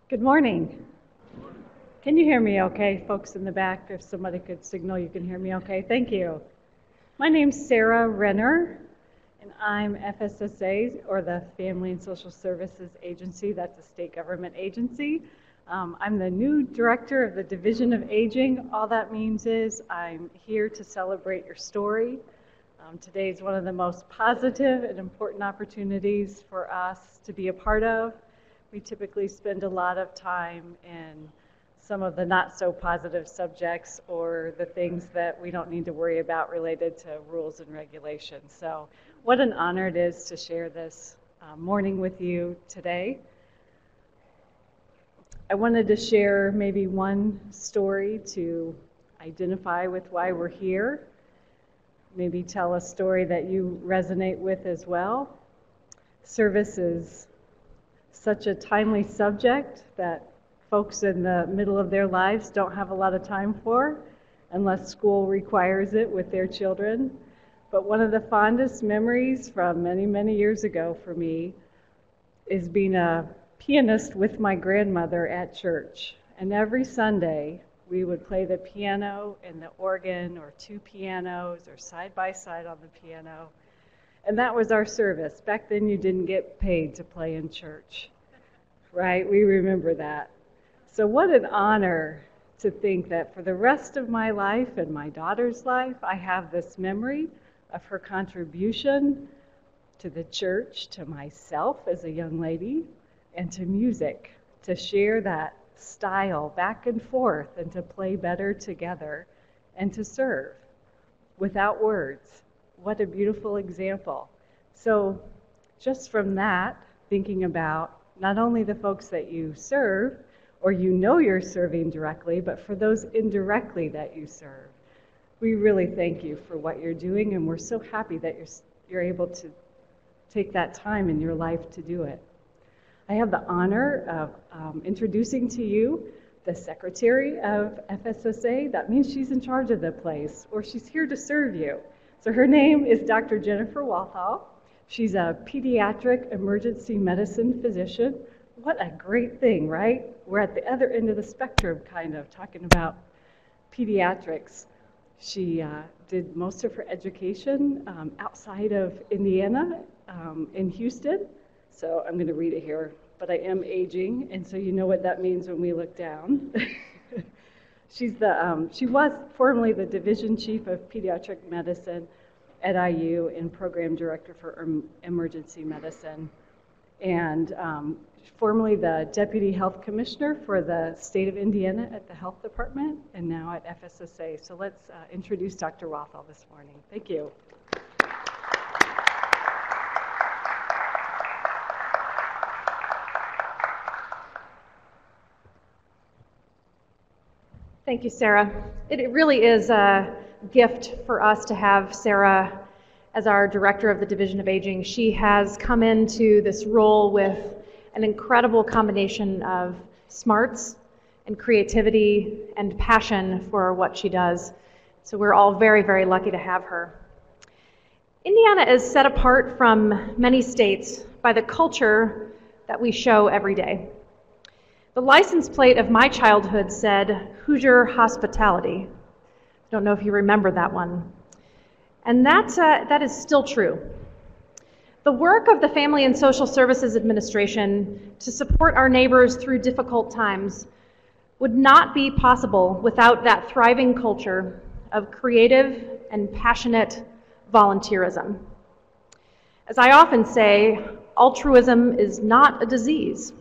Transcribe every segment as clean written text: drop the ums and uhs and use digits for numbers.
Good morning. Can you hear me okay, folks in the back? If somebody could signal you can hear me okay, thank you. My name's Sarah Renner, and I'm FSSA, or the Family and Social Services Agency. That's a state government agency. I'm the new director of the Division of Aging. All that means is I'm here to celebrate your story. Today is one of the most positive and important opportunities for us to be a part of. We typically spend a lot of time in some of the not so positive subjects or the things that we don't need to worry about related to rules and regulations. So what an honor it is to share this morning with you today. I wanted to share maybe one story to identify with why we're here. Maybe tell a story that you resonate with as well. Service is such a timely subject that folks in the middle of their lives don't have a lot of time for unless school requires it with their children. But one of the fondest memories from many, many years ago for me is being a pianist with my grandmother at church. And every Sunday we would play the piano and the organ, or two pianos, or side by side on the piano. And that was our service. Back then you didn't get paid to play in church, right? We remember that. So what an honor to think that for the rest of my life and my daughter's life, I have this memory of her contribution to the church, to myself as a young lady, and to music, to share that style back and forth and to play better together and to serve without words. What a beautiful example. So just from that, thinking about not only the folks that you serve, or you know you're serving directly, but for those indirectly that you serve. We really thank you for what you're doing, and we're so happy that you're able to take that time in your life to do it. I have the honor of introducing to you the secretary of FSSA. That means she's in charge of the place, or she's here to serve you. So her name is Dr. Jennifer Walthall. She's a pediatric emergency medicine physician. What a great thing, right? We're at the other end of the spectrum, kind of, talking about pediatrics. She did most of her education outside of Indiana, in Houston. So I'm going to read it here, but I am aging, and so you know what that means when we look down. She was formerly the division chief of pediatric medicine at IU and program director for emergency medicine, and formerly the deputy health commissioner for the state of Indiana at the health department, and now at FSSA. So let's introduce Dr. Walthall this morning. Thank you. Thank you, Sarah. It really is a gift for us to have Sarah as our director of the Division of Aging. She has come into this role with an incredible combination of smarts and creativity and passion for what she does. So we're all very, very lucky to have her. Indiana is set apart from many states by the culture that we show every day. The license plate of my childhood said Hoosier Hospitality. I don't know if you remember that one. And that is still true. The work of the Family and Social Services Administration to support our neighbors through difficult times would not be possible without that thriving culture of creative and passionate volunteerism. As I often say, altruism is not a disease.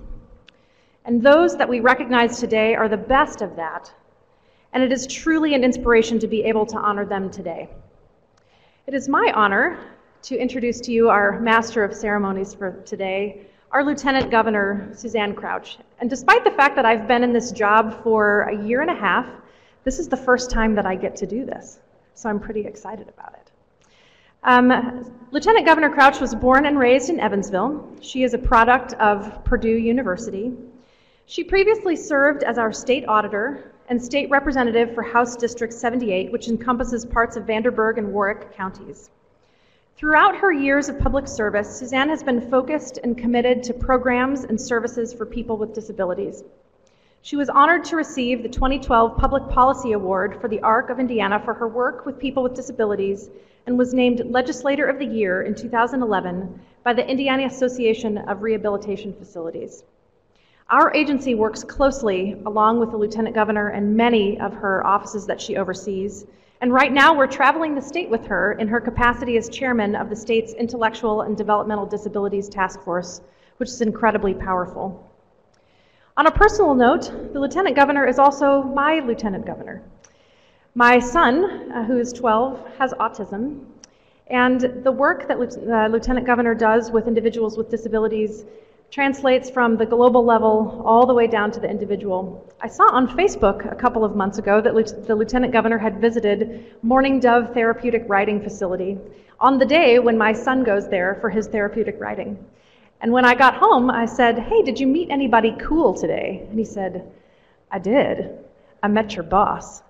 And those that we recognize today are the best of that. And it is truly an inspiration to be able to honor them today. It is my honor to introduce to you our Master of Ceremonies for today, our Lieutenant Governor, Susanne Crouch. And despite the fact that I've been in this job for a year and a half, this is the first time that I get to do this. So I'm pretty excited about it. Lieutenant Governor Crouch was born and raised in Evansville. She is a product of Purdue University. She previously served as our state auditor and state representative for House District 78, which encompasses parts of Vanderburgh and Warwick counties. Throughout her years of public service, Susanne has been focused and committed to programs and services for people with disabilities. She was honored to receive the 2012 Public Policy Award for the ARC of Indiana for her work with people with disabilities and was named Legislator of the Year in 2011 by the Indiana Association of Rehabilitation Facilities. Our agency works closely along with the Lieutenant Governor and many of her offices that she oversees. And right now we're traveling the state with her in her capacity as chairman of the state's Intellectual and Developmental Disabilities Task Force, which is incredibly powerful. On a personal note, the Lieutenant Governor is also my Lieutenant Governor. My son, who is 12, has autism, and the work that Lieutenant Governor does with individuals with disabilities translates from the global level all the way down to the individual. I saw on Facebook a couple of months ago that the Lieutenant Governor had visited Morning Dove Therapeutic Riding Facility on the day when my son goes there for his therapeutic riding. And when I got home, I said, "Hey, did you meet anybody cool today?" And he said, "I did. I met your boss."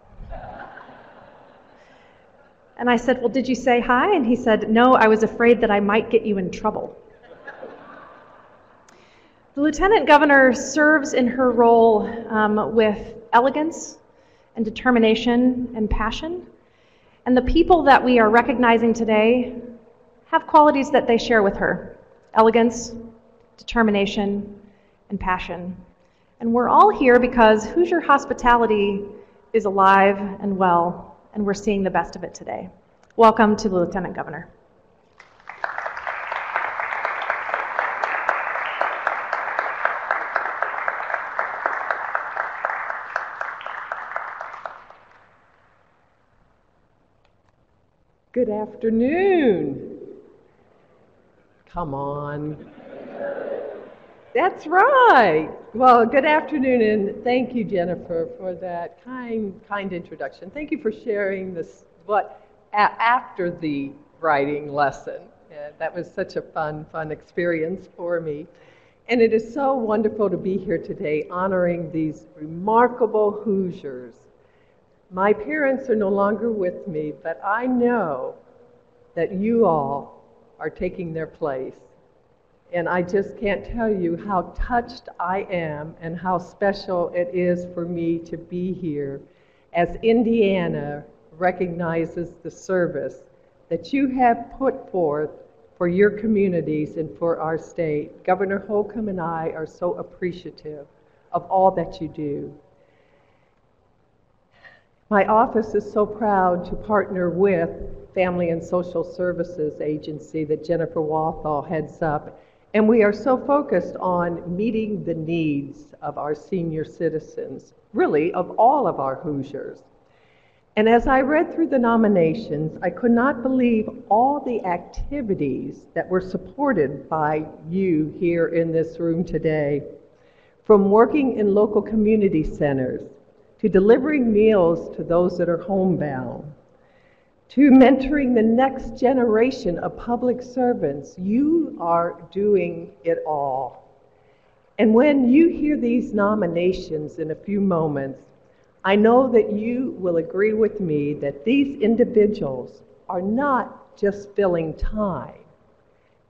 And I said, "Well, did you say hi?" And he said, "No, I was afraid that I might get you in trouble." The Lieutenant Governor serves in her role with elegance and determination and passion. And the people that we are recognizing today have qualities that they share with her: elegance, determination, and passion. And we're all here because Hoosier hospitality is alive and well, and we're seeing the best of it today. Welcome to the Lieutenant Governor. Good afternoon. Come on. That's right. Well, good afternoon, and thank you, Jennifer, for that kind introduction. Thank you for sharing this after the writing lesson. That was such a fun experience for me. And it is so wonderful to be here today honoring these remarkable Hoosiers. My parents are no longer with me, but I know that you all are taking their place. And I just can't tell you how touched I am and how special it is for me to be here as Indiana recognizes the service that you have put forth for your communities and for our state. Governor Holcomb and I are so appreciative of all that you do. My office is so proud to partner with Family and Social Services Agency that Jennifer Walthall heads up, and we are so focused on meeting the needs of our senior citizens, really of all of our Hoosiers. And as I read through the nominations, I could not believe all the activities that were supported by you here in this room today, from working in local community centers, to delivering meals to those that are homebound, to mentoring the next generation of public servants. You are doing it all. And when you hear these nominations in a few moments, I know that you will agree with me that these individuals are not just filling time.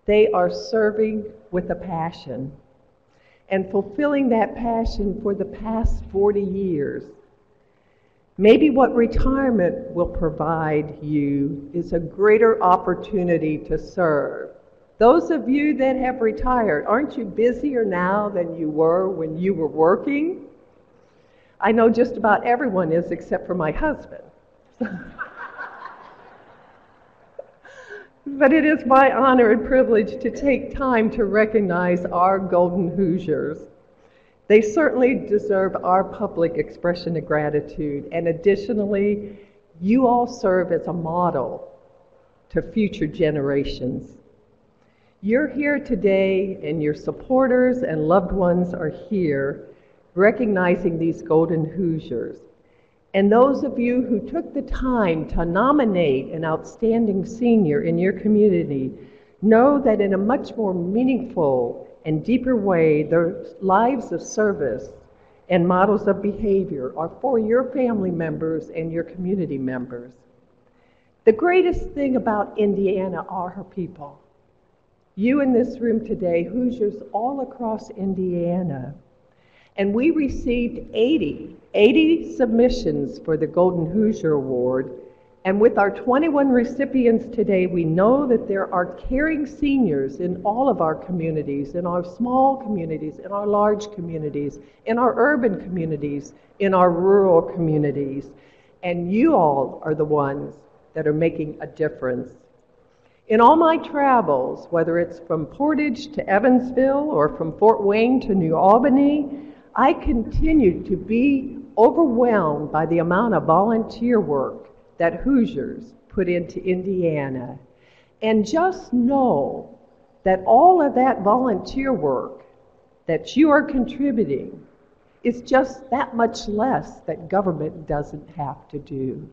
They are serving with a passion and fulfilling that passion for the past 40 years. Maybe what retirement will provide you is a greater opportunity to serve. Those of you that have retired, aren't you busier now than you were when you were working? I know just about everyone is except for my husband. But it is my honor and privilege to take time to recognize our Golden Hoosiers. They certainly deserve our public expression of gratitude, and additionally, you all serve as a model to future generations. You're here today, and your supporters and loved ones are here, recognizing these Golden Hoosiers. And those of you who took the time to nominate an outstanding senior in your community know that in a much more meaningful and deeper way, their lives of service and models of behavior are for your family members and your community members. The greatest thing about Indiana are her people. You in this room today, Hoosiers all across Indiana. And we received 80 submissions for the Golden Hoosier Award. And with our 21 recipients today, we know that there are caring seniors in all of our communities, in our small communities, in our large communities, in our urban communities, in our rural communities. And you all are the ones that are making a difference. In all my travels, whether it's from Portage to Evansville or from Fort Wayne to New Albany, I continue to be overwhelmed by the amount of volunteer work that Hoosiers put into Indiana. And just know that all of that volunteer work that you are contributing is just that much less that government doesn't have to do.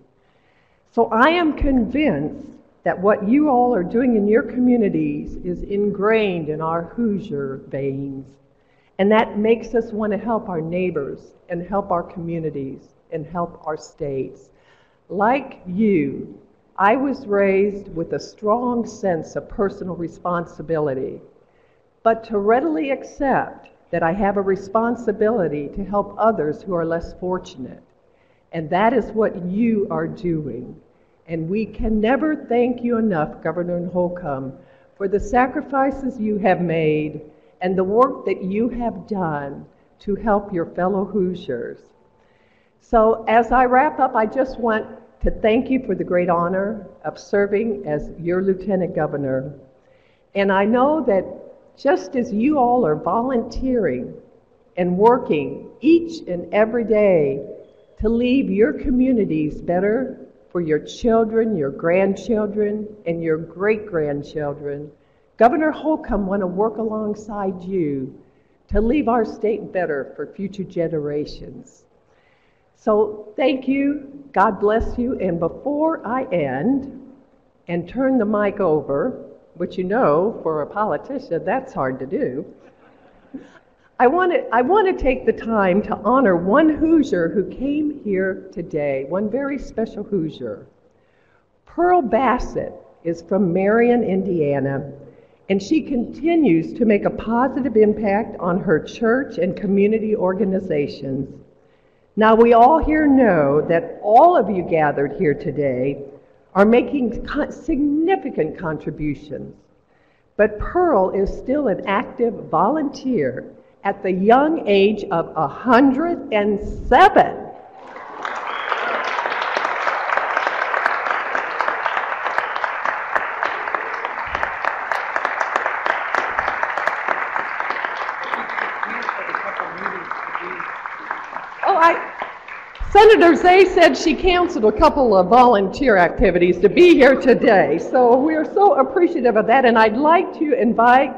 So I am convinced that what you all are doing in your communities is ingrained in our Hoosier veins. And that makes us want to help our neighbors and help our communities and help our states. Like you, I was raised with a strong sense of personal responsibility, but to readily accept that I have a responsibility to help others who are less fortunate. And that is what you are doing. And we can never thank you enough, Governor Holcomb, for the sacrifices you have made and the work that you have done to help your fellow Hoosiers. So as I wrap up, I just want to thank you for the great honor of serving as your Lieutenant Governor. And I know that just as you all are volunteering and working each and every day to leave your communities better for your children, your grandchildren, and your great-grandchildren, Governor Holcomb want to work alongside you to leave our state better for future generations. So thank you, God bless you, and before I end and turn the mic over, which you know, for a politician, that's hard to do, I want to take the time to honor one Hoosier who came here today, one very special Hoosier. Pearl Bassett is from Marion, Indiana, and she continues to make a positive impact on her church and community organizations. Now, we all here know that all of you gathered here today are making significant contributions, but Pearl is still an active volunteer at the young age of 107. Senator Zay said she canceled a couple of volunteer activities to be here today, so we're so appreciative of that, and I'd like to invite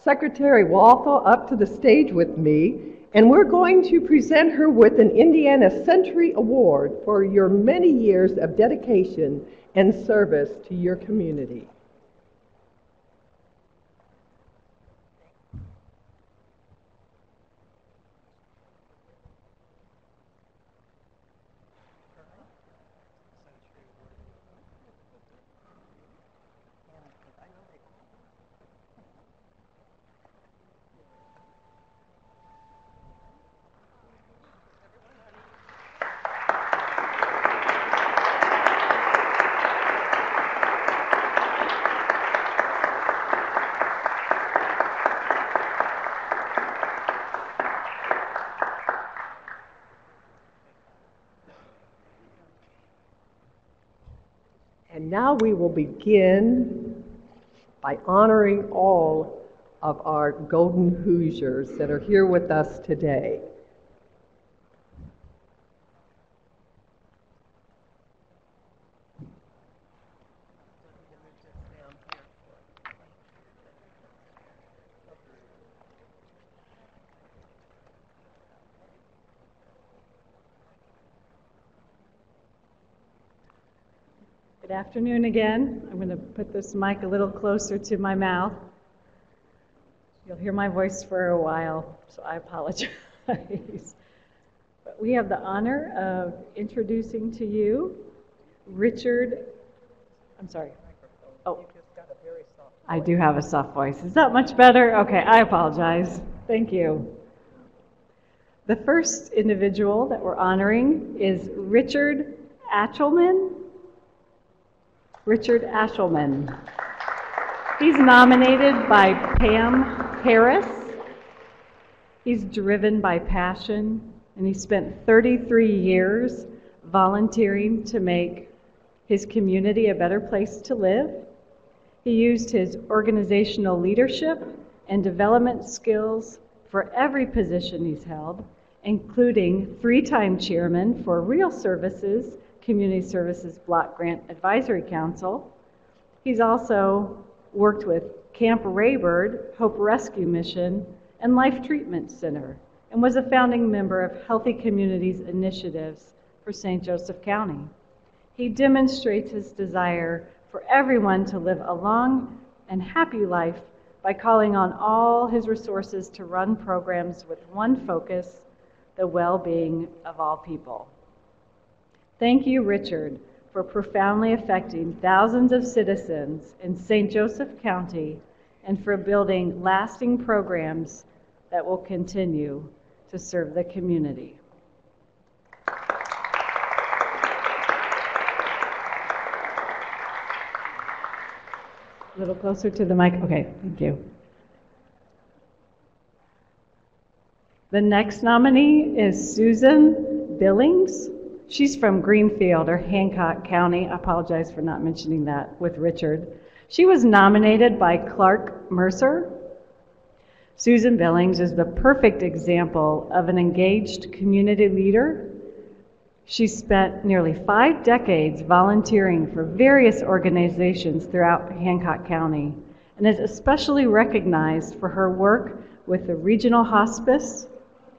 Secretary Waffle up to the stage with me, and we're going to present her with an Indiana Century Award for your many years of dedication and service to your community. And now we will begin by honoring all of our Golden Hoosiers that are here with us today. Good afternoon again. I'm going to put this mic a little closer to my mouth. You'll hear my voice for a while, so I apologize. But we have the honor of introducing to you Richard I'm sorry. Oh, I do have a soft voice. Is that much better? Okay, I apologize. Thank you. The first individual that we're honoring is Richard Ashelman. Richard Ashelman. He's nominated by Pam Harris. He's driven by passion, and he spent 33 years volunteering to make his community a better place to live. He used his organizational leadership and development skills for every position he's held, including 3-time chairman for Real Services, Community Services Block Grant Advisory Council. He's also worked with Camp Raybird, Hope Rescue Mission, and Life Treatment Center, and was a founding member of Healthy Communities Initiatives for St. Joseph County. He demonstrates his desire for everyone to live a long and happy life by calling on all his resources to run programs with one focus, the well-being of all people. Thank you, Richard, for profoundly affecting thousands of citizens in St. Joseph County and for building lasting programs that will continue to serve the community. A little closer to the mic. Okay, thank you. The next nominee is Susanne Billings. She's from Greenfield or Hancock County. I apologize for not mentioning that with Richard. She was nominated by Clark Mercer. Susanne Billings is the perfect example of an engaged community leader. She spent nearly 5 decades volunteering for various organizations throughout Hancock County and is especially recognized for her work with the Regional Hospice.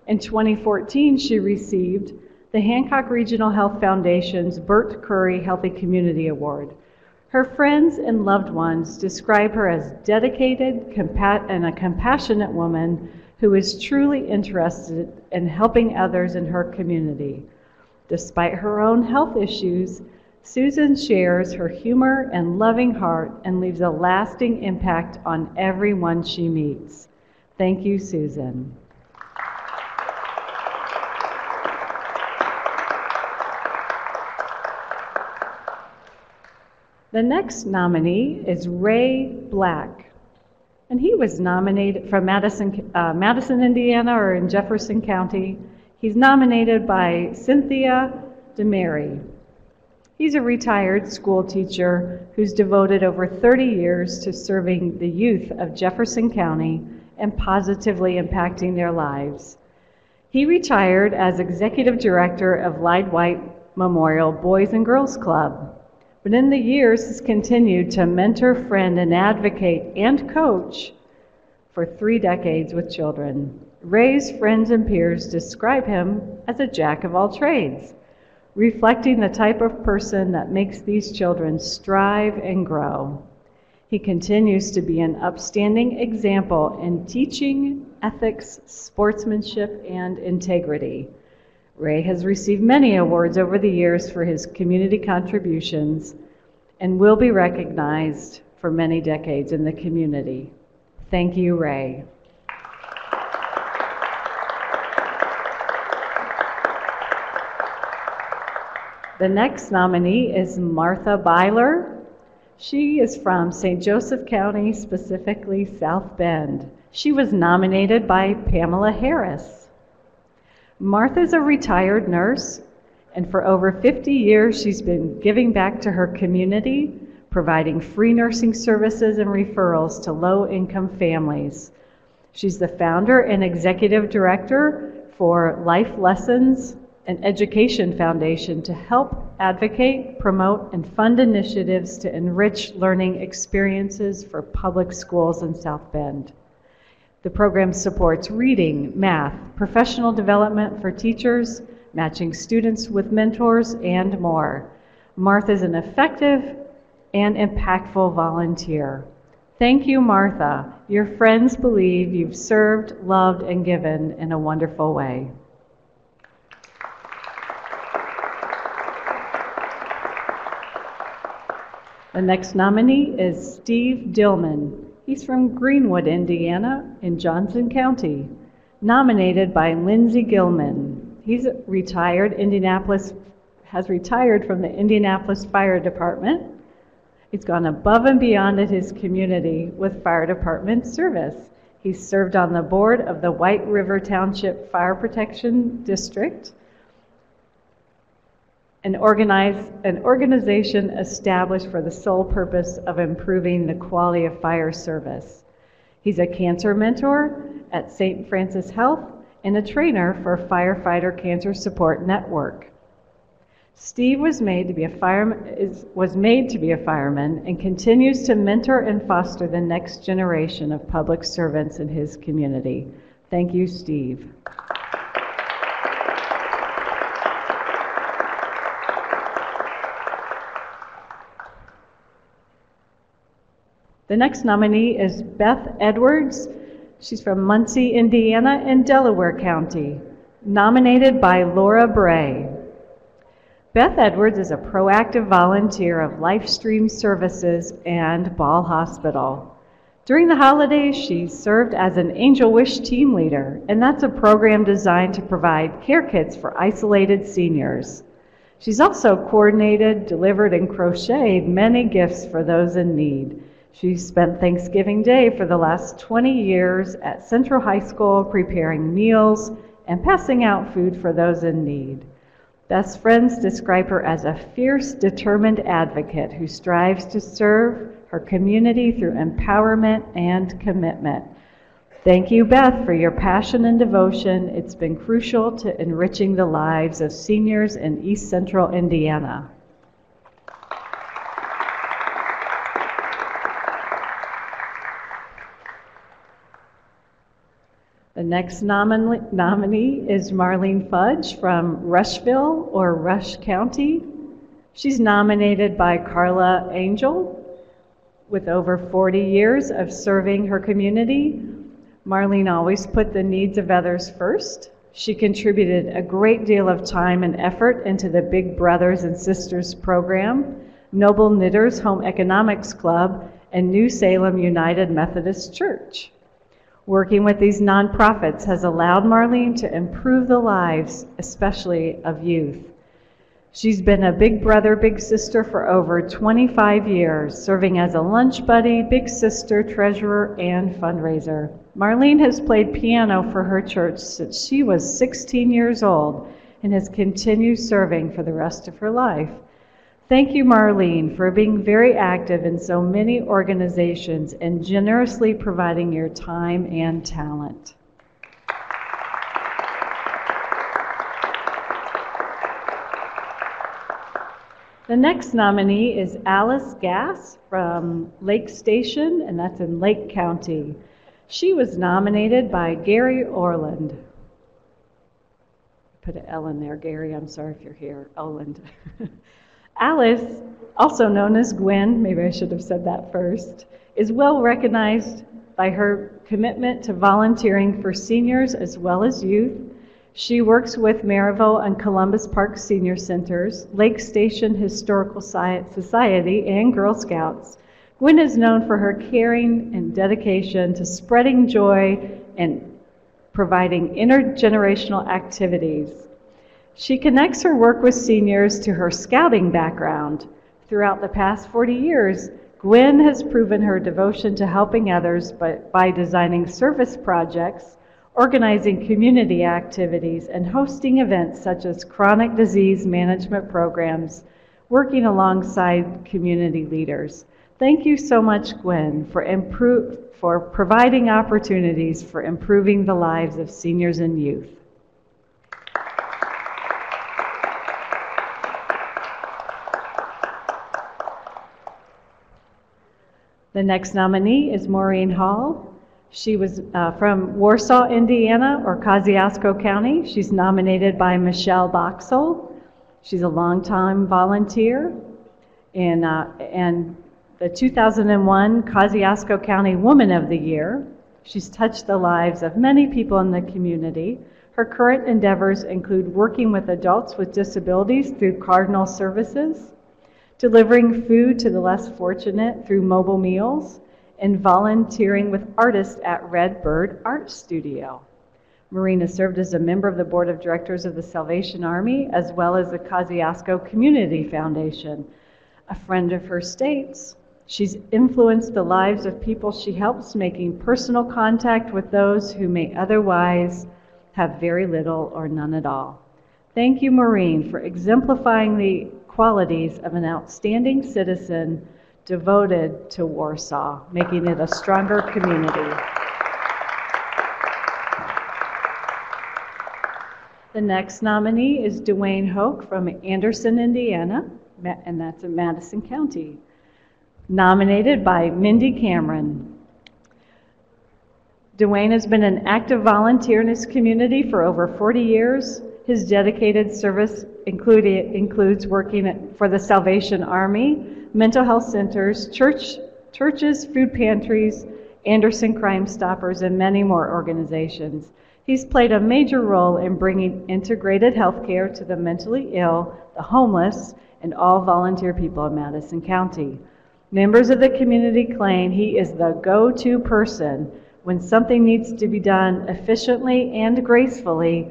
In 2014, she received the Hancock Regional Health Foundation's Burt Curry Healthy Community Award. Her friends and loved ones describe her as dedicated and a compassionate woman who is truly interested in helping others in her community. Despite her own health issues, Susanne shares her humor and loving heart and leaves a lasting impact on everyone she meets. Thank you, Susanne. The next nominee is Ray Black, and he was nominated from Madison, Indiana, or in Jefferson County. He's nominated by Cynthia DeMary. He's a retired school teacher who's devoted over 30 years to serving the youth of Jefferson County and positively impacting their lives. He retired as executive director of Lyde White Memorial Boys and Girls Club, but in the years has continued to mentor, friend, and advocate and coach for 3 decades with children. Ray's friends and peers describe him as a jack of all trades, reflecting the type of person that makes these children strive and grow. He continues to be an upstanding example in teaching, ethics, sportsmanship, and integrity. Ray has received many awards over the years for his community contributions and will be recognized for many decades in the community. Thank you, Ray. The next nominee is Martha Beiler. She is from St. Joseph County, specifically South Bend. She was nominated by Pamela Harris. Martha's a retired nurse, and for over 50 years she's been giving back to her community, providing free nursing services and referrals to low-income families. She's the founder and executive director for Life Lessons, an education foundation to help advocate, promote, and fund initiatives to enrich learning experiences for public schools in South Bend. The program supports reading, math, professional development for teachers, matching students with mentors, and more. Martha is an effective and impactful volunteer. Thank you, Martha. Your friends believe you've served, loved, and given in a wonderful way. The next nominee is Steve Dillman. He's from Greenwood, Indiana, in Johnson County, nominated by Lindsay Gilman. He's has retired from the Indianapolis Fire Department. He's gone above and beyond at his community with fire department service. He's served on the board of the White River Township Fire Protection District, an organization established for the sole purpose of improving the quality of fire service. He's a cancer mentor at St. Francis Health and a trainer for Firefighter Cancer Support Network. Steve was made to be a fireman and continues to mentor and foster the next generation of public servants in his community. Thank you, Steve. The next nominee is Beth Edwards. She's from Muncie, Indiana, and Delaware County, nominated by Laura Bray. Beth Edwards is a proactive volunteer of LifeStream Services and Ball Hospital. During the holidays, she served as an Angel Wish team leader, and that's a program designed to provide care kits for isolated seniors. She's also coordinated, delivered, and crocheted many gifts for those in need. She spent Thanksgiving Day for the last 20 years at Central High School preparing meals and passing out food for those in need. Best friends describe her as a fierce, determined advocate who strives to serve her community through empowerment and commitment. Thank you, Beth, for your passion and devotion. It's been crucial to enriching the lives of seniors in East Central Indiana. The next nominee is Marlene Fudge from Rushville or Rush County. She's nominated by Carla Angel. With over 40 years of serving her community, Marlene always put the needs of others first. She contributed a great deal of time and effort into the Big Brothers and Sisters program, Noble Knitters Home Economics Club, and New Salem United Methodist Church. Working with these nonprofits has allowed Marlene to improve the lives, especially of youth. She's been a big brother, big sister for over 25 years, serving as a lunch buddy, big sister, treasurer, and fundraiser. Marlene has played piano for her church since she was 16 years old and has continued serving for the rest of her life. Thank you, Marlene, for being very active in so many organizations and generously providing your time and talent. The next nominee is Alice Gass from Lake Station, and that's in Lake County. She was nominated by Gary Orland. Put an L in there, Gary. I'm sorry if you're here. Orland. Alice, also known as Gwen, maybe I should have said that first, is well recognized by her commitment to volunteering for seniors as well as youth. She works with Maryville and Columbus Park Senior Centers, Lake Station Historical Society, and Girl Scouts. Gwen is known for her caring and dedication to spreading joy and providing intergenerational activities. She connects her work with seniors to her scouting background. Throughout the past 40 years, Gwen has proven her devotion to helping others by designing service projects, organizing community activities, and hosting events such as chronic disease management programs, working alongside community leaders. Thank you so much, Gwen, for providing opportunities for improving the lives of seniors and youth. The next nominee is Maureen Hall. She was from Warsaw, Indiana, or Kosciuszko County. She's nominated by Michelle Boxell. She's a longtime volunteer and the 2001 Kosciuszko County Woman of the Year. She's touched the lives of many people in the community. Her current endeavors include working with adults with disabilities through Cardinal Services, delivering food to the less fortunate through mobile meals, and volunteering with artists at Red Bird Art Studio. Maureen has served as a member of the board of directors of the Salvation Army, as well as the Kosciuszko Community Foundation. A friend of hers states, she's influenced the lives of people she helps, making personal contact with those who may otherwise have very little or none at all. Thank you, Maureen, for exemplifying the qualities of an outstanding citizen devoted to Warsaw, making it a stronger community. The next nominee is Dewayne Hoke from Anderson, Indiana, and that's in Madison County, nominated by Mindy Cameron. Dewayne has been an active volunteer in his community for over 40 years. His dedicated service includes working for the Salvation Army, mental health centers, churches, food pantries, Anderson Crime Stoppers, and many more organizations. He's played a major role in bringing integrated health care to the mentally ill, the homeless, and all volunteer people in Madison County. Members of the community claim he is the go-to person when something needs to be done efficiently and gracefully.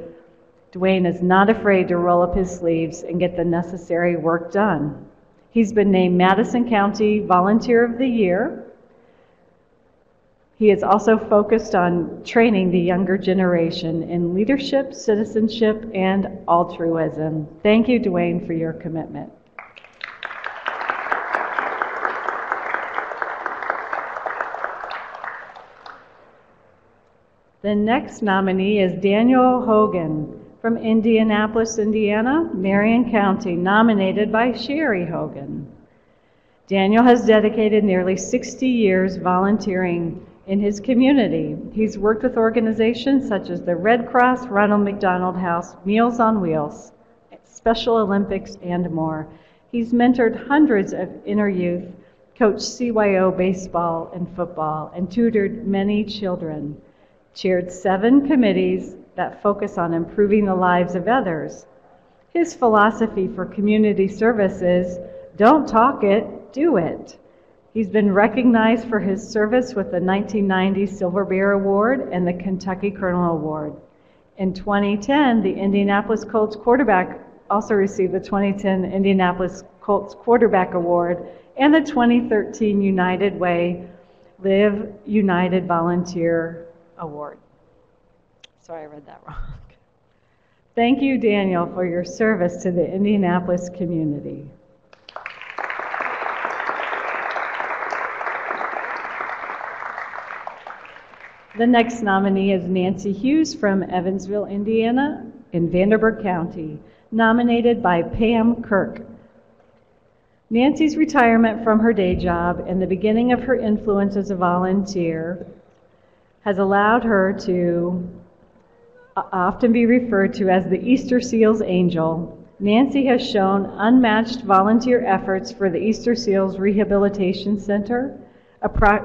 Dewayne is not afraid to roll up his sleeves and get the necessary work done. He's been named Madison County Volunteer of the Year. He is also focused on training the younger generation in leadership, citizenship, and altruism. Thank you, Dewayne, for your commitment. The next nominee is Daniel Hogan from Indianapolis, Indiana, Marion County, nominated by Sherry Hogan. Daniel has dedicated nearly 60 years volunteering in his community. He's worked with organizations such as the Red Cross, Ronald McDonald House, Meals on Wheels, Special Olympics, and more. He's mentored hundreds of inner youth, coached CYO baseball and football, and tutored many children, chaired 7 committees that focus on improving the lives of others. His philosophy for community service is, don't talk it, do it. He's been recognized for his service with the 1990 Silver Bear Award and the Kentucky Colonel Award. In 2010, the Indianapolis Colts quarterback also received the 2010 Indianapolis Colts Quarterback Award and the 2013 United Way Live United Volunteer Award. Sorry, I read that wrong. Thank you, Daniel, for your service to the Indianapolis community. The next nominee is Nancy Hughes from Evansville, Indiana, in Vanderburgh County, nominated by Pam Kirk. Nancy's retirement from her day job and the beginning of her influence as a volunteer has allowed her to often be referred to as the Easter Seals Angel. Nancy has shown unmatched volunteer efforts for the Easter Seals Rehabilitation Center.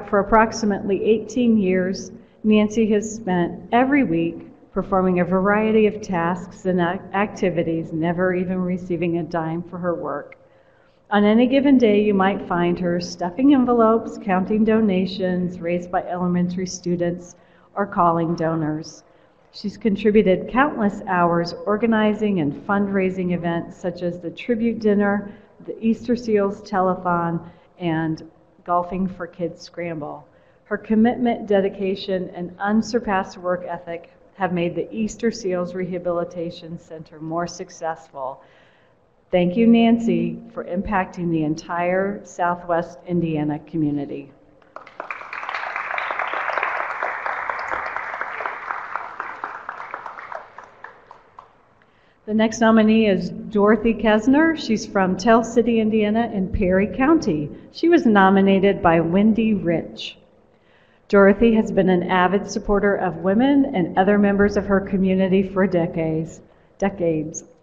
For approximately 18 years, Nancy has spent every week performing a variety of tasks and activities, never even receiving a dime for her work. On any given day, you might find her stuffing envelopes, counting donations raised by elementary students, or calling donors. She's contributed countless hours organizing and fundraising events such as the Tribute Dinner, the Easter Seals Telethon, and Golfing for Kids Scramble. Her commitment, dedication, and unsurpassed work ethic have made the Easter Seals Rehabilitation Center more successful. Thank you, Nancy, for impacting the entire Southwest Indiana community. The next nominee is Dorothy Kesner. She's from Tell City, Indiana, in Perry County. She was nominated by Wendy Rich. Dorothy has been an avid supporter of women and other members of her community for decades.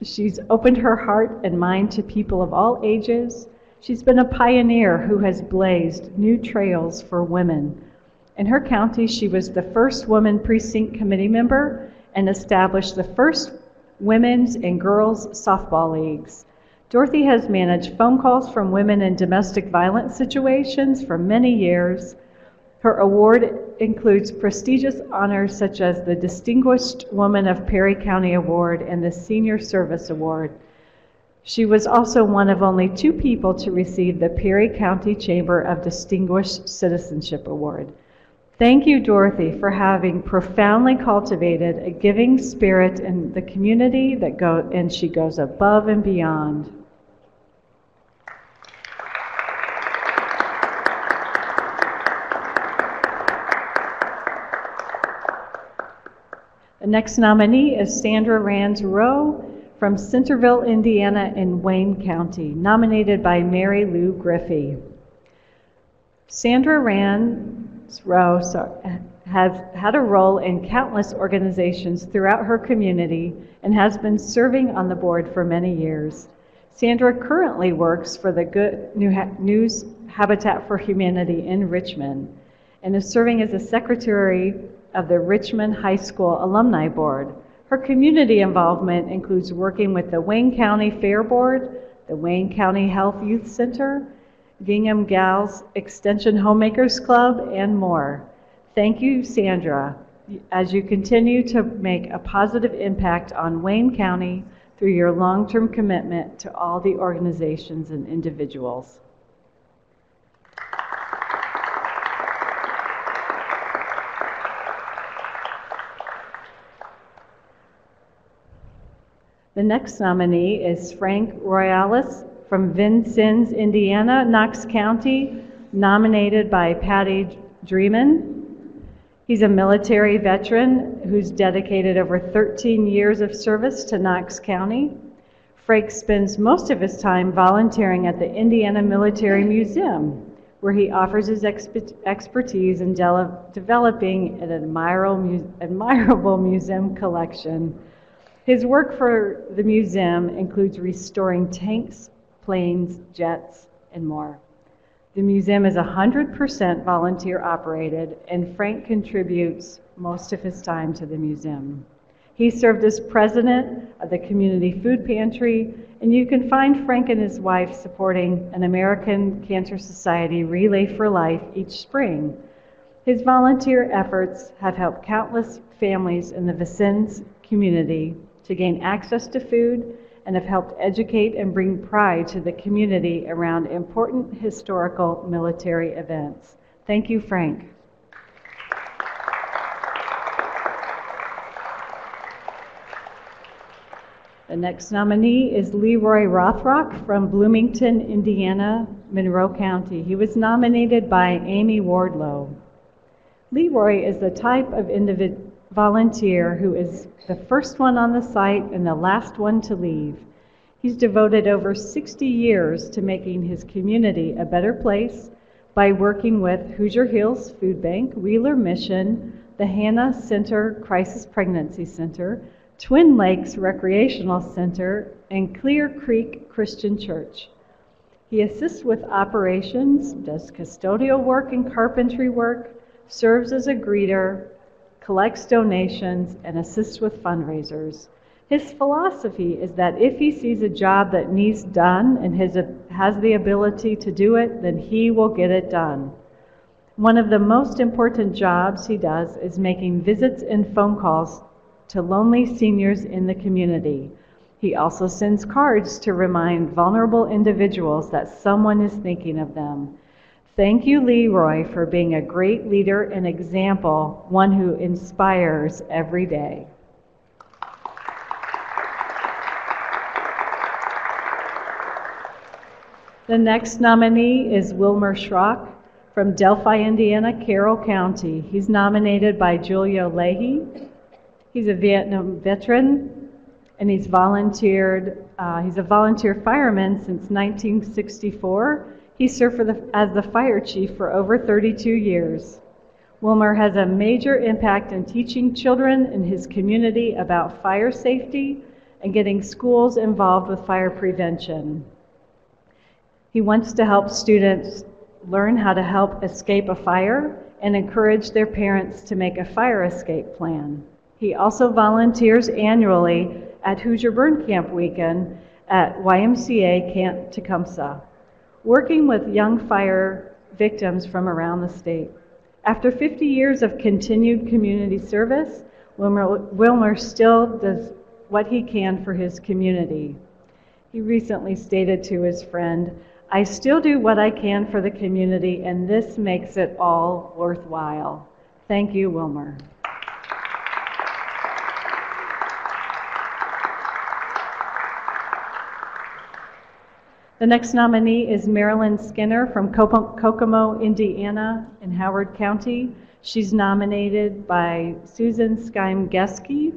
She's opened her heart and mind to people of all ages. She's been a pioneer who has blazed new trails for women. In her county, she was the first woman precinct committee member and established the first women's and girls' softball leagues. Dorothy has managed phone calls from women in domestic violence situations for many years. Her award includes prestigious honors such as the Distinguished Woman of Perry County Award and the Senior Service Award. She was also one of only 2 people to receive the Perry County Chamber of Distinguished Citizenship Award. Thank you, Dorothy, for having profoundly cultivated a giving spirit in the community and she goes above and beyond. The next nominee is Sandra Rands Row from Centerville, Indiana in Wayne County, nominated by Mary Lou Griffey. Sandra Rands Row has had a role in countless organizations throughout her community and has been serving on the board for many years. Sandra currently works for the Good News Habitat for Humanity in Richmond and is serving as the secretary of the Richmond High School Alumni Board. Her community involvement includes working with the Wayne County Fair Board, the Wayne County Health Youth Center, Gingham Gals Extension Homemakers Club, and more. Thank you, Sandra, as you continue to make a positive impact on Wayne County through your long-term commitment to all the organizations and individuals. The next nominee is Frank Royalis from Vincennes, Indiana, Knox County, nominated by Patty Dreeman. He's a military veteran who's dedicated over 13 years of service to Knox County. Frank spends most of his time volunteering at the Indiana Military Museum, where he offers his expertise in developing an admirable museum collection. His work for the museum includes restoring tanks, planes, jets, and more. The museum is 100% volunteer operated, and Frank contributes most of his time to the museum. He served as president of the Community Food Pantry, and you can find Frank and his wife supporting an American Cancer Society Relay for Life each spring. His volunteer efforts have helped countless families in the Vincennes community to gain access to food and have helped educate and bring pride to the community around important historical military events. Thank you, Frank. The next nominee is Leroy Rothrock from Bloomington, Indiana, Monroe County. He was nominated by Amy Wardlow. Leroy is the type of volunteer who is the first one on the site and the last one to leave. He's devoted over 60 years to making his community a better place by working with Hoosier Hills Food Bank, Wheeler Mission, the Hannah Center Crisis Pregnancy Center, Twin Lakes Recreational Center, and Clear Creek Christian Church. He assists with operations, does custodial work and carpentry work, serves as a greeter, collects donations, and assists with fundraisers. His philosophy is that if he sees a job that needs done and has the ability to do it, then he will get it done. One of the most important jobs he does is making visits and phone calls to lonely seniors in the community. He also sends cards to remind vulnerable individuals that someone is thinking of them. Thank you, Leroy, for being a great leader and example, one who inspires every day. The next nominee is Wilmer Schrock from Delphi, Indiana, Carroll County. He's nominated by Julia Leahy. He's a Vietnam veteran, and he's a volunteer fireman since 1964. He served as the fire chief for over 32 years. Wilmer has a major impact in teaching children in his community about fire safety and getting schools involved with fire prevention. He wants to help students learn how to help escape a fire and encourage their parents to make a fire escape plan. He also volunteers annually at Hoosier Burn Camp Weekend at YMCA Camp Tecumseh, working with young fire victims from around the state. After 50 years of continued community service, Wilmer still does what he can for his community. He recently stated to his friend, "I still do what I can for the community, and this makes it all worthwhile." Thank you, Wilmer. The next nominee is Marilyn Skinner from Kokomo, Indiana in Howard County. She's nominated by Susan Skymgeski.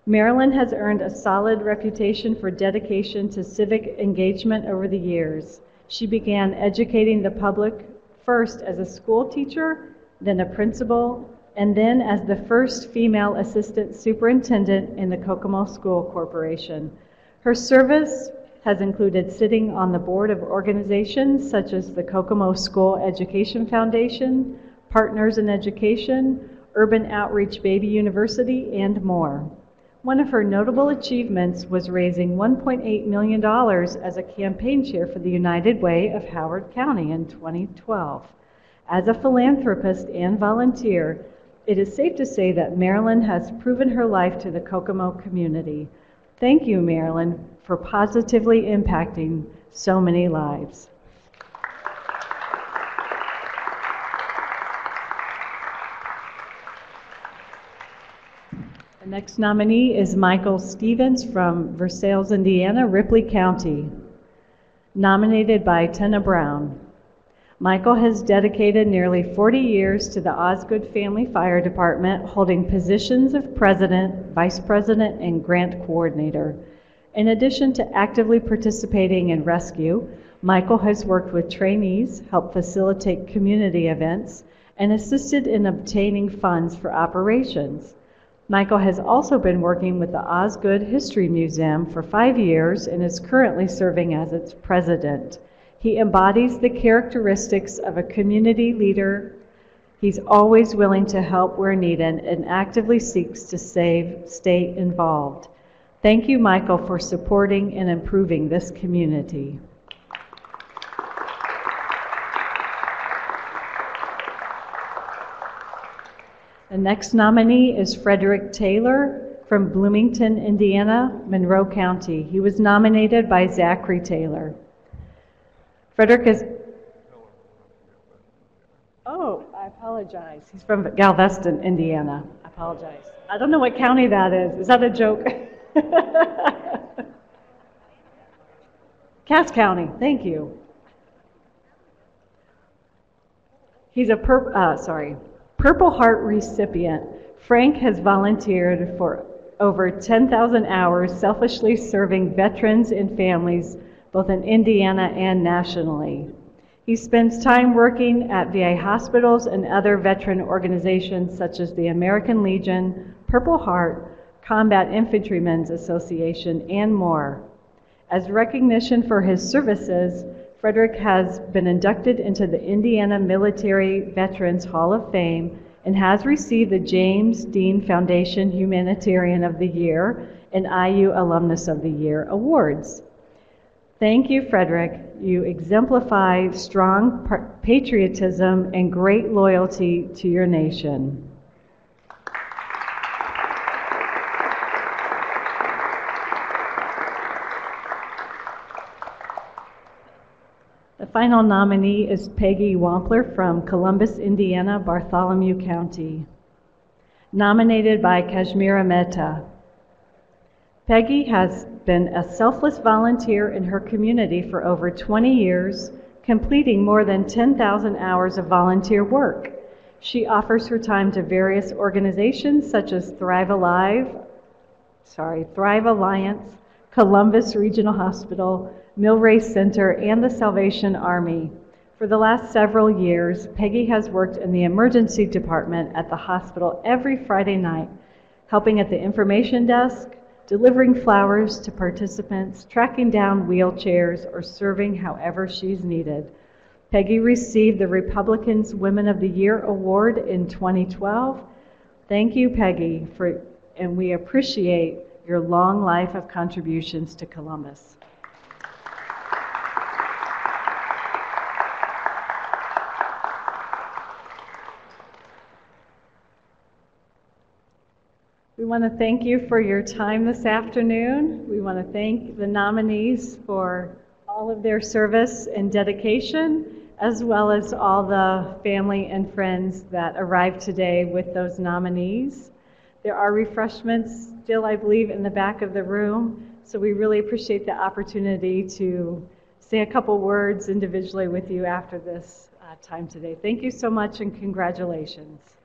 Marilyn has earned a solid reputation for dedication to civic engagement over the years. She began educating the public first as a school teacher, then a principal, and then as the first female assistant superintendent in the Kokomo School Corporation. Her service has included sitting on the board of organizations such as the Kokomo School Education Foundation, Partners in Education, Urban Outreach Baby University, and more. One of her notable achievements was raising $1.8 million as a campaign chair for the United Way of Howard County in 2012. As a philanthropist and volunteer, it is safe to say that Marilyn has proven her life to the Kokomo community. Thank you, Marilyn, for positively impacting so many lives. The next nominee is Michael Stevens from Versailles, Indiana, Ripley County, nominated by Tenna Brown. Michael has dedicated nearly 40 years to the Osgood Family Fire Department, holding positions of president, vice president, and grant coordinator. In addition to actively participating in rescue, Michael has worked with trainees, helped facilitate community events, and assisted in obtaining funds for operations. Michael has also been working with the Osgood History Museum for 5 years and is currently serving as its president. He embodies the characteristics of a community leader. He's always willing to help where needed and actively seeks to stay involved. Thank you, Michael, for supporting and improving this community. The next nominee is Frederick Taylor from Bloomington, Indiana, Monroe County. He was nominated by Zachary Taylor. Frederick is... Oh, I apologize. He's from Galveston, Indiana. I apologize. I don't know what county that is. Is that a joke? Cass County, thank you. He's a Purple Heart recipient. Frank has volunteered for over 10,000 hours selfishly serving veterans and families both in Indiana and nationally. He spends time working at VA hospitals and other veteran organizations such as the American Legion, Purple Heart, Combat Infantrymen's Association, and more. As recognition for his services, Frederick has been inducted into the Indiana Military Veterans Hall of Fame and has received the James Dean Foundation Humanitarian of the Year and IU Alumnus of the Year awards. Thank you, Frederick. You exemplify strong patriotism and great loyalty to your nation. The final nominee is Peggy Waffler from Columbus, Indiana, Bartholomew County, nominated by Kashmira Mehta. Peggy has been a selfless volunteer in her community for over 20 years, completing more than 10,000 hours of volunteer work. She offers her time to various organizations such as Thrive Alliance, Columbus Regional Hospital, Millrace Center, and the Salvation Army. For the last several years, Peggy has worked in the emergency department at the hospital every Friday night, helping at the information desk, delivering flowers to participants, tracking down wheelchairs, or serving however she's needed. Peggy received the Republicans Women of the Year Award in 2012. Thank you, Peggy, and we appreciate your long life of contributions to Columbus. We want to thank you for your time this afternoon. We want to thank the nominees for all of their service and dedication, as well as all the family and friends that arrived today with those nominees. There are refreshments still, I believe, in the back of the room, so we really appreciate the opportunity to say a couple words individually with you after this time today. Thank you so much and congratulations.